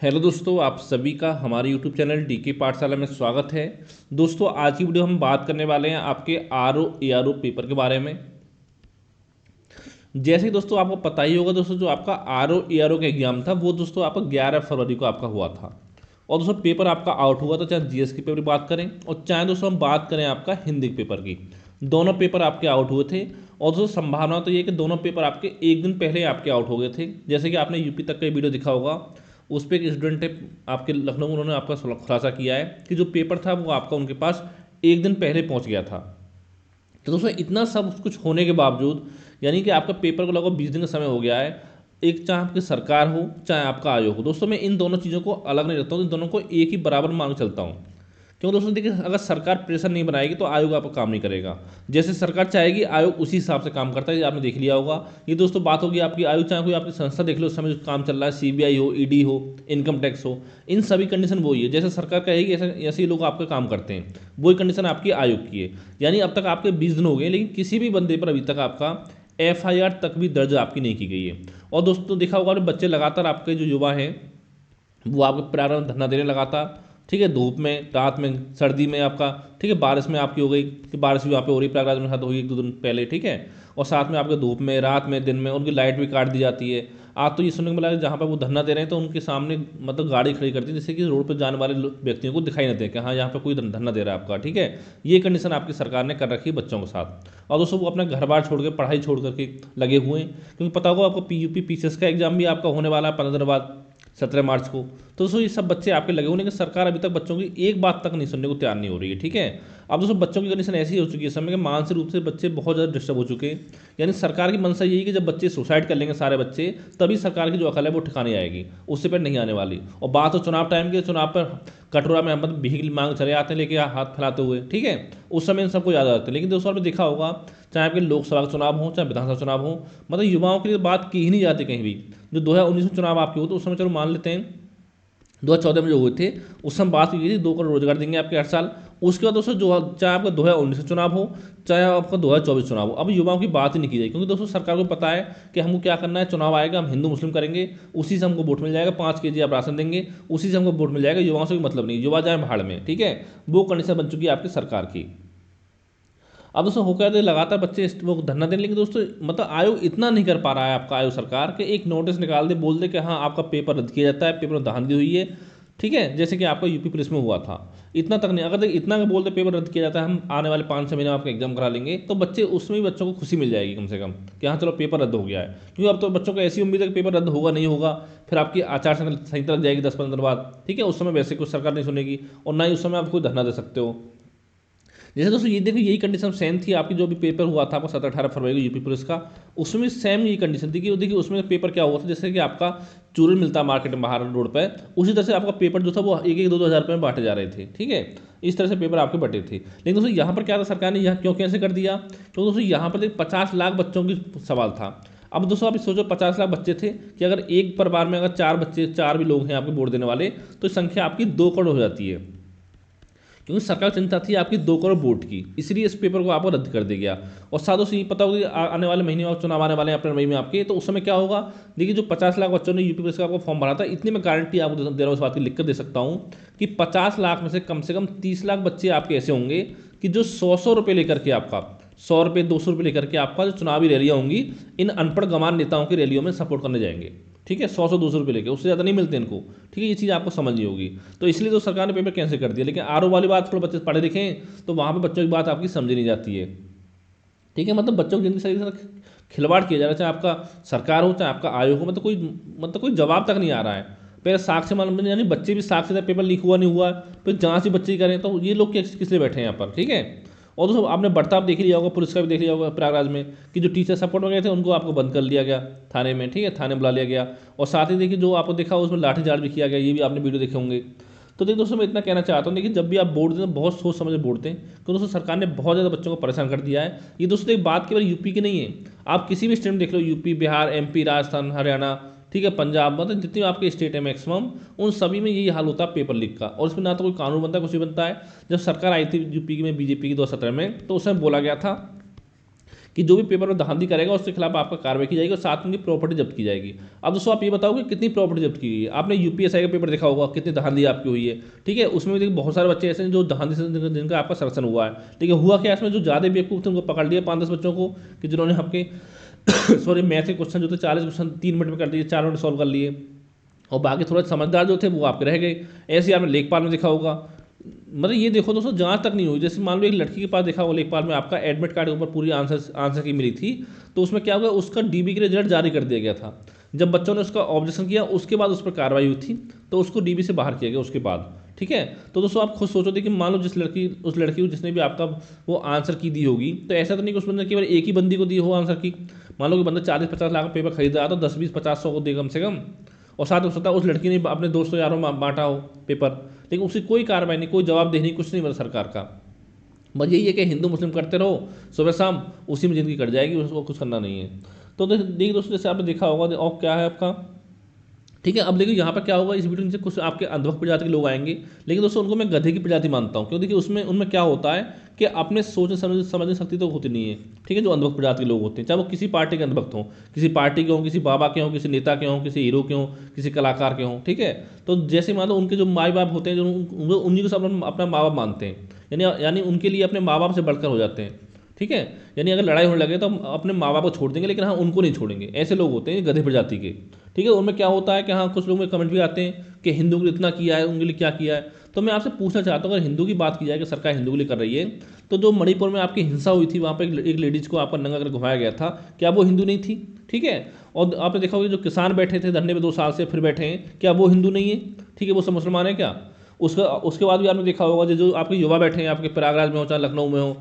Hello दोस्तों, आप सभी का हमारे यूट्यूब चैनल डीके पाठशाला में स्वागत है। दोस्तों, आज की वीडियो हम बात करने वाले हैं आपके आरओ एआरओ पेपर के बारे में। जैसे कि दोस्तों आपको पता ही होगा दोस्तों, जो आपका आरओ एआरओ का एग्जाम था वो दोस्तों आपका 11 फरवरी को आपका हुआ था। और दोस्तों पेपर आपका आउट हुआ था, चाहे जीएस के पेपर की बात करें और चाहे दोस्तों हम बात करें आपका हिंदी के पेपर की। दोनों पेपर आपके आउट हुए थे। और दोस्तों संभावना तो ये है कि दोनों पेपर आपके एक दिन पहले आपके आउट हो गए थे। जैसे कि आपने यूपी तक का वीडियो दिखा होगा, उस पर एक स्टूडेंट है आपके लखनऊ में, उन्होंने आपका खुलासा किया है कि जो पेपर था वो आपका उनके पास एक दिन पहले पहुंच गया था। तो दोस्तों इतना सब कुछ होने के बावजूद, यानी कि आपका पेपर को लगभग 20 दिन का समय हो गया है। एक चाहे आपकी सरकार हो चाहे आपका आयोग हो, दोस्तों मैं इन दोनों चीज़ों को अलग नहीं रखता हूँ, इन दोनों को एक ही बराबर मान के चलता हूँ। क्यों दोस्तों, देखिए अगर सरकार प्रेशर नहीं बनाएगी तो आयोग आपका काम नहीं करेगा। जैसे सरकार चाहेगी आयोग उसी हिसाब से काम करता है, ये आपने देख लिया होगा। ये दोस्तों बात होगी आपकी आयोग, चाहे कोई आपकी संस्था देख लो, उस समय जो काम चल रहा है, सीबीआई हो, ईडी हो, इनकम टैक्स हो, इन सभी कंडीशन वही है। जैसे सरकार कहेगी ऐसे ऐसे ही लोग आपका काम करते हैं, वही कंडीशन आपकी आयोग की है। यानी अब तक आपके 20 दिन हो गए, लेकिन किसी भी बंदे पर अभी तक आपका एफआईआर तक भी दर्ज आपकी नहीं की गई है। और दोस्तों देखा होगा बच्चे लगातार, आपके जो युवा हैं वो आपके प्रारंभ धरना दे रहे हैं लगातार। ठीक है, धूप में, रात में, सर्दी में आपका, ठीक है, बारिश में आपकी हो गई कि बारिश भी वहाँ पे हो रही, प्रयागराज में साथ हुई एक दो दिन पहले। ठीक है, और साथ में आपके धूप में, रात में, दिन में उनकी लाइट भी काट दी जाती है। आज तो ये सुनने को मिला है जहाँ पर वो धरना दे रहे हैं तो उनके सामने मतलब गाड़ी खड़ी करती है, जिससे कि रोड पर जाने वाले व्यक्तियों को दिखाई न दे कि हाँ यहाँ पर कोई धरना दे रहा है आपका। ठीक है, ये कंडीशन आपकी सरकार ने कर रखी है बच्चों के साथ। और दोस्तों वो अपना घर बार छोड़ के, पढ़ाई छोड़ करके लगे हुए हैं, क्योंकि पता होगा आपको पीयूपी पीसीएस का एग्जाम भी आपका होने वाला है 15 दिन बाद, 17 मार्च को। तो दोस्तों ये सब बच्चे आपके लगे हुए, लेकिन सरकार अभी तक बच्चों की एक बात तक नहीं सुनने को तैयार नहीं हो रही है। ठीक है, अब दोस्तों बच्चों की कंडीशन ऐसी हो चुकी है समय के, मानसिक रूप से बच्चे बहुत ज़्यादा डिस्टर्ब हो चुके हैं। यानी सरकार की मंशा यही है कि जब बच्चे सुसाइड कर लेंगे सारे बच्चे, तभी सरकार की जो अकल है वो ठिकाने आएगी, उससे पर नहीं आने वाली। और बात हो चुनाव टाइम की, चुनाव पर कटोरा में हम भीख मांग चले आते हैं लेके हाथ फैलाते हुए। ठीक है, उस समय इन सबको याद आते हैं। लेकिन दोस्तों आपने देखा होगा, चाहे आपके लोकसभा का चुनाव हो चाहे विधानसभा चुनाव हो, मतलब युवाओं के लिए बात की ही नहीं जाती कहीं भी। जो 2019 में चुनाव आपके हो तो उस समय चलो मान लेते हैं, 2014 में जो हुए थे उस समय बात की थी 2 करोड़ रोजगार देंगे आपके हर साल। उसके बाद दोस्तों जो चाहे आपका 2019 चुनाव हो चाहे आपका 2024 चुनाव हो, अब युवाओं की बात ही नहीं की जाए, क्योंकि दोस्तों सरकार को पता है कि हमको क्या करना है। चुनाव आएगा, हम हिंदू मुस्लिम करेंगे, उसी से हमको वोट मिल जाएगा, 5 केजी आप राशन देंगे, उसी से हमको वोट मिल जाएगा। युवाओं से कोई मतलब नहीं, युवा जाए भाड़ में। ठीक है, वो कंडीशन बन चुकी है आपकी सरकार की। अब दोस्तों हो क्या है, लगातार बच्चे वो धरना देने, लेकिन दोस्तों मतलब आयोग इतना नहीं कर पा रहा है आपका आयोग सरकार के, एक नोटिस निकाल दे, बोल दे कि हाँ आपका पेपर रद्द किया जाता है, पेपर में धांधली हुई है। ठीक है, जैसे कि आपका यूपी पुलिस में हुआ था। इतना तक नहीं, अगर देख इतना का बोल दे पेपर रद्द किया जाता है, हम आने वाले 5-6 महीने में आपका एग्जाम करा लेंगे, तो बच्चे उसमें भी बच्चों को खुशी मिल जाएगी कम से कम कि हाँ चलो पेपर रद्द हो गया है। क्योंकि अब तो बच्चों को ऐसी उम्मीद है कि पेपर रद्द होगा नहीं होगा, फिर आपकी आचार संहिता लग जाएगी 10-15 दिन बाद। ठीक है, उस समय वैसे कुछ सरकार नहीं सुनेगी और ना ही उस समय आप कोई धरना दे सकते हो। जैसे दोस्तों ये देखिए, यही कंडीशन सेम थी आपकी, जो भी पेपर हुआ था आपका 17-18 फरवरी को यूपी पुलिस का, उसमें सेम यही कंडीशन थी कि देखिए उसमें पेपर क्या हुआ था, जैसे कि आपका चूरन मिलता है मार्केट में बाहर रोड पर, उसी तरह से आपका पेपर जो था वो 1-1, 2-2 हज़ार रुपये में बांटे जा रहे थे। ठीक है, इस तरह से पेपर आपके बटे थे। लेकिन दोस्तों यहाँ पर क्या था, सरकार ने यहाँ क्यों कैसे कर दिया, क्योंकि दोस्तों यहाँ पर 50 लाख बच्चों की सवाल था। अब दोस्तों आप सोचो 50 लाख बच्चे थे कि अगर एक परिवार में अगर 4 बच्चे, 4 भी लोग हैं आपके वोट देने वाले, तो संख्या आपकी 2 करोड़ हो जाती है। क्योंकि सरकार चिंता थी आपकी 2 करोड़ वोट की, इसलिए इस पेपर को आपको रद्द कर दिया गया। और साधो से ये पता होगा कि आने वाले महीने में चुनाव आने वाले हैं अप्रैल मई में आपके, तो उस समय क्या होगा। देखिए जो 50 लाख बच्चों ने यूपी पुलिस का आपको फॉर्म भरा था, इतनी मैं गारंटी आपको दे रहा हूँ, इस बात की लिख कर दे सकता हूँ कि 50 लाख में से कम 30 लाख बच्चे आपके ऐसे होंगे कि जो 100 रुपये लेकर के आपका, 100 रुपये 200 रुपये लेकर के आपका जो चुनावी रैलियाँ होंगी, इन अनपढ़ गंवार नेताओं की रैलियों में सपोर्ट करने जाएंगे। ठीक है, 100-200 रुपये लेके, उससे ज़्यादा नहीं मिलते इनको। ठीक है, ये चीज़ आपको समझनी होगी। तो इसलिए तो सरकार ने पेपर कैंसिल कर दिया। लेकिन आरओ वाली बात, थोड़ा बच्चे पढ़े लिखे हैं तो वहाँ पे बच्चों की बात आपकी समझी नहीं जाती है। ठीक है, मतलब बच्चों की जिंदगी से खिलवाड़ किया जा रहा है, चाहे आपका सरकार हो चाहे आपका आयोग हो, मतलब कोई जवाब तक नहीं आ रहा है। पहले साक्ष्य मालूम, यानी बच्चे भी साक्ष्य दें, पेपर लीक हुआ नहीं हुआ, फिर जांच ही बच्चे ही करें, तो ये लोग किस लिए बैठे हैं यहाँ पर। ठीक है, और दोस्तों आपने बर्ताव देख लिया होगा, पुलिस का भी देख लिया होगा प्रयागराज में, कि जो टीचर सपोर्ट में गए थे उनको आपको बंद कर लिया गया थाने में। ठीक है, थाने बुला लिया गया। और साथ ही देखिए जो आपको देखा उसमें लाठीचार्ज भी किया गया, ये भी आपने वीडियो देखे होंगे। तो देखिए दोस्तों मैं इतना कहना चाहता हूँ, देखिए जब भी आप बोर्ड देते हैं बहुत सोच समझ के बोर्ड दें, क्योंकि दोस्तों सरकार ने बहुत ज़्यादा बच्चों को परेशान कर दिया है। ये दोस्तों एक बात केवल यूपी की नहीं है, आप किसी भी स्टेट में देख लो, यूपी, बिहार, एमपी, राजस्थान, हरियाणा, ठीक है, पंजाब, मतलब जितने आपके स्टेट है मैक्सिमम, उन सभी में यही हाल होता है पेपर लीक का। और इसमें ना तो कोई कानून बनता है, कुछ भी बनता है। जब सरकार आई थी यूपी में बीजेपी की 2017 में, तो उस समय बोला गया था कि जो भी पेपर में धांधली करेगा उसके खिलाफ आपका कार्रवाई की जाएगी और साथ में उनकी प्रॉपर्टी जब्त की जाएगी। अब दोस्तों आप ये बताओ कि कितनी प्रॉपर्टी जब्त की गई है। आपने यूपीएससी का पेपर देखा होगा, कितनी धांधली आपकी हुई है, ठीक है। उसमें भी देखिए बहुत सारे बच्चे ऐसे हैं जो धांधली से जिनका आपका संरक्षण हुआ है, ठीक है। हुआ क्या इसमें, जो ज़्यादा बेवकूफ़ थे उनको पकड़ लिया 5-10 बच्चों को, कि जिन्होंने आपके सॉरी मैथ के क्वेश्चन जो थे 40 क्वेश्चन 3 मिनट में कर दिए, 4 मिनट सॉल्व कर लिए, और बाकी थोड़ा समझदार जो थे वो आपके रह गए। ऐसे ही आपने लेखपाल में देखा होगा। मतलब ये देखो दोस्तों, जांच तक नहीं हुई। जैसे मान लो एक लड़की के पास देखा होगा लेखपाल में, आपका एडमिट कार्ड के ऊपर पूरी आंसर की मिली थी, तो उसमें क्या हुआ, उसका डीबी के रिजल्ट जारी कर दिया गया था। जब बच्चों ने उसका ऑब्जेक्शन किया उसके बाद उस पर कार्रवाई हुई थी, तो उसको डीबी से बाहर किया गया उसके बाद, ठीक है। तो दोस्तों आप खुद सोचो थे कि मान लो उस लड़की को जिसने भी आपका वो आंसर की दी होगी, तो ऐसा तो नहीं कि उस बंदे केवल एक ही बंदी को दी हो आंसर की। मान लो कि बंदा 40-50 लाख का पेपर खरीद रहा था, 10-20-50-100 को दे कम से कम, और साथ हो सकता है उस लड़की ने अपने दोस्तों यारों में बांटा हो पेपर, लेकिन उसकी कोई कार्रवाई नहीं, कोई जवाबदेही नहीं, कुछ नहीं मतलब सरकार का। बस यही है कि हिंदू मुस्लिम करते रहो सुबह शाम, उसी में ज़िंदगी कट जाएगी, उसको कुछ करना नहीं है। तो देखिए दोस्तों, जैसे आपने देखा होगा और क्या है आपका, ठीक है। अब देखिए यहाँ पर क्या होगा, इस वीडियो में कुछ आपके अंधभक्त प्रजाति के लोग आएंगे, लेकिन दोस्तों उनको मैं गधे की प्रजाति मानता हूँ। क्यों, देखिए उसमें उनमें क्या होता है कि अपने सोचने समझने शक्ति तो होती नहीं है, ठीक है। जो अंधभक्त प्रजाति के लोग होते हैं, चाहे वो किसी पार्टी के अंधभक्त हों, किसी पार्टी के हों, किसी बाबा के हों, किसी नेता के हों, किसी हीरो के हों, किसी कलाकार के हों, ठीक है। तो जैसे मान लो उनके जो माँ बाप होते हैं, जो उन्हीं को सब अपना माँ बाप मानते हैं, यानी उनके लिए अपने माँ बाप से बढ़कर हो जाते हैं, ठीक है। यानी अगर लड़ाई होने लगे तो हम अपने माँ बाप को छोड़ देंगे, लेकिन हाँ उनको नहीं छोड़ेंगे। ऐसे लोग होते हैं गधे प्रजाति के, ठीक है। उनमें क्या होता है कि हाँ कुछ लोग में कमेंट भी आते हैं कि हिंदू के लिए इतना किया है, उनके लिए क्या किया है। तो मैं आपसे पूछना चाहता हूँ, अगर हिंदू की बात की जाए कि सरकार हिंदू के लिए कर रही है, तो जो मणिपुर में आपकी हिंसा हुई थी, वहाँ पर एक लेडीज को आपका नंगा कर घुमाया गया था, क्या वो हिंदू नहीं थी, ठीक है। और आपने देखा होगा जो किसान बैठे थे धरने में 2 साल से फिर बैठे हैं, क्या वो हिंदू नहीं है, ठीक है, वो सब मुसलमान है क्या। उसके बाद भी आपने देखा होगा जो आपके युवा बैठे हैं, आपके प्रयागराज में हो चाहे लखनऊ में हो,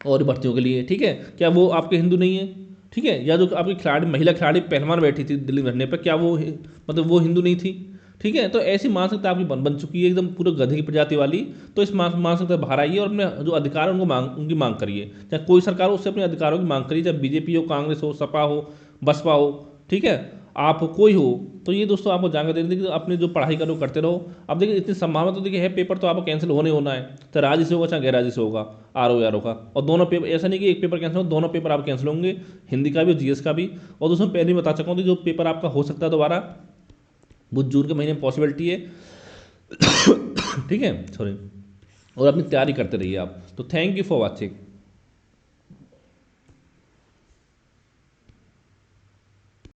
और भर्तियों के लिए, ठीक है, क्या वो आपके हिंदू नहीं है, ठीक है। या जो आपकी महिला खिलाड़ी पहलवान बैठी थी दिल्ली धरने पर, क्या वो मतलब वो हिंदू नहीं थी, ठीक है। तो ऐसी मानसिकता आपकी बन चुकी है एकदम पूरे गधे की प्रजाति वाली। तो इस मानसिकता बाहर आइए और अपने जो अधिकार है उनकी मांग करिए। चाहे कोई सरकार हो उससे अपने अधिकारों की मांग करिए, चाहे बीजेपी हो, कांग्रेस हो, सपा हो, बसपा हो, ठीक है, आप कोई हो। तो ये दोस्तों आपको जानकर देखिए, अपने जो पढ़ाई करो करते रहो। अब देखिए इतनी संभावना तो देखिए है, पेपर तो आपको कैंसिल होने होना है, चाहे राजी से होगा चाहे गैर राजी से होगा, RO का। और दोनों पेपर, ऐसा नहीं कि एक पेपर कैंसिल हो, दोनों पेपर आप कैंसिल होंगे, हिंदी का भी और GS का भी। और दोस्तों पहले ही बता चुका हूँ कि जो पेपर आपका हो सकता है दोबारा, वो जून के महीने में पॉसिबिलिटी है, ठीक है, सॉरी। और अपनी तैयारी करते रहिए आप। तो थैंक यू फॉर वॉचिंग।